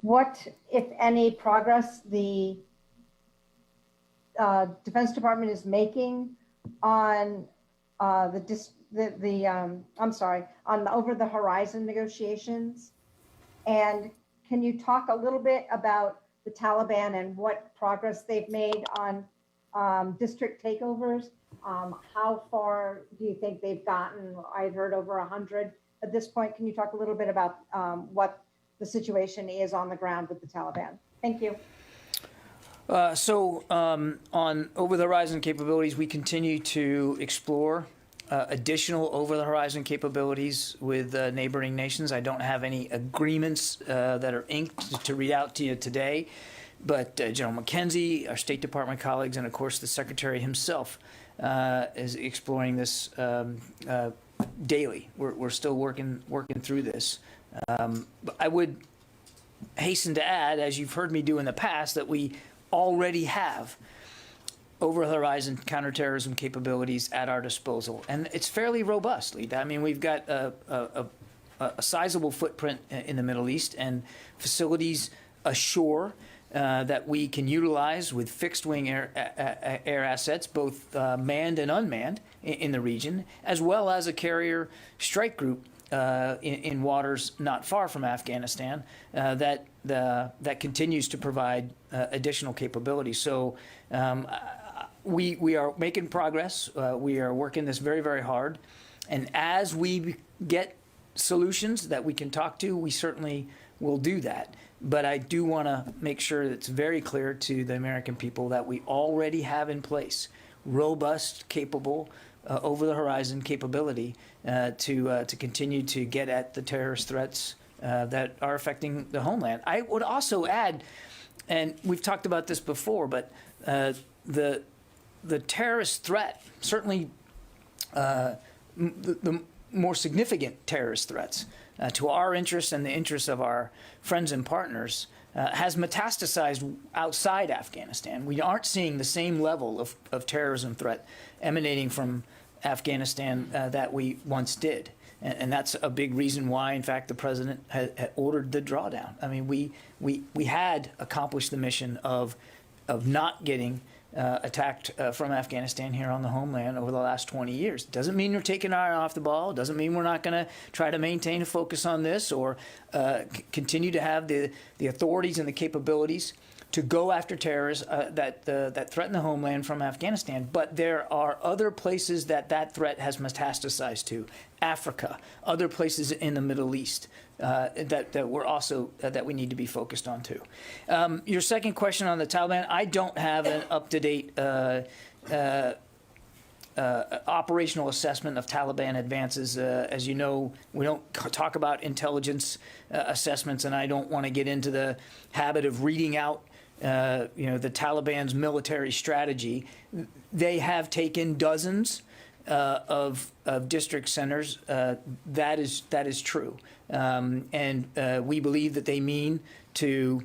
what, if any, progress the Defense Department is making on on the over the horizon negotiations? And can you talk a little bit about the Taliban and what progress they've made on district takeovers? How far do you think they've gotten? I've heard over 100 at this point. Can you talk a little bit about what the situation is on the ground with the Taliban? Thank you. On over-the-horizon capabilities, we continue to explore additional over-the-horizon capabilities with neighboring nations. I don't have any agreements that are inked to read out to you today, but General McKenzie, our State Department colleagues, and of course the Secretary himself is exploring this daily. We're still working through this. I would hasten to add, as you've heard me do in the past, that we already have over-the-horizon counterterrorism capabilities at our disposal, and it's fairly robust. I mean, we've got a sizable footprint in the Middle East and facilities ashore that we can utilize with fixed-wing air assets, both manned and unmanned, in the region, as well as a carrier strike group in waters not far from Afghanistan that continues to provide additional capabilities. So we are making progress. We are working this very, very hard. And as we get solutions that we can talk to, we certainly will do that. But I do want to make sure that it's very clear to the American people that we already have in place robust, capable, over-the-horizon capability to continue to get at the terrorist threats that are affecting the homeland. I would also add, and we've talked about this before, but the terrorist threat, certainly the more significant terrorist threats to our interests and the interests of our friends and partners, has metastasized outside Afghanistan. We aren't seeing the same level of terrorism threat emanating from Afghanistan that we once did. And that's a big reason why, in fact, the president had ordered the drawdown. I mean, we had accomplished the mission of not getting attacked from Afghanistan here on the homeland over the last 20 years. Doesn't mean we're taking our eye off the ball. Doesn't mean we're not going to try to maintain a focus on this or continue to have the authorities and the capabilities to go after terrorists that threaten the homeland from Afghanistan. But there are other places that threat has metastasized to. Africa, other places in the Middle East that we're also that we need to be focused on too. Your second question on the Taliban, I don't have an up-to-date operational assessment of Taliban advances. As you know, we don't talk about intelligence assessments, and I don't want to get into the habit of reading out the Taliban's military strategy. They have taken dozens of district centers. That is true, and we believe that they mean to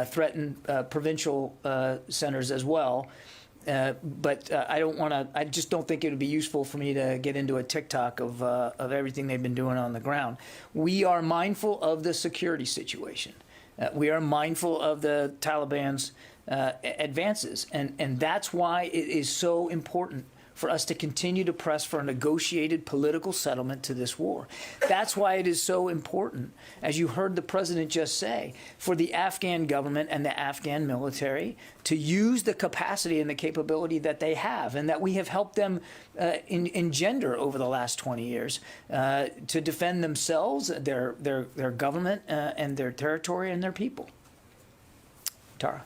threaten provincial centers as well. But I don't want to. I just don't think it would be useful for me to get into a TikTok of everything they've been doing on the ground. We are mindful of the security situation. We are mindful of the Taliban's advances, and that's why it is so important for us to continue to press for a negotiated political settlement to this war. That's why it is so important, as you heard the president just say, for the Afghan government and the Afghan military to use the capacity and the capability that they have and that we have helped them engender over the last 20 years to defend themselves, their government, and their territory and their people. Tara.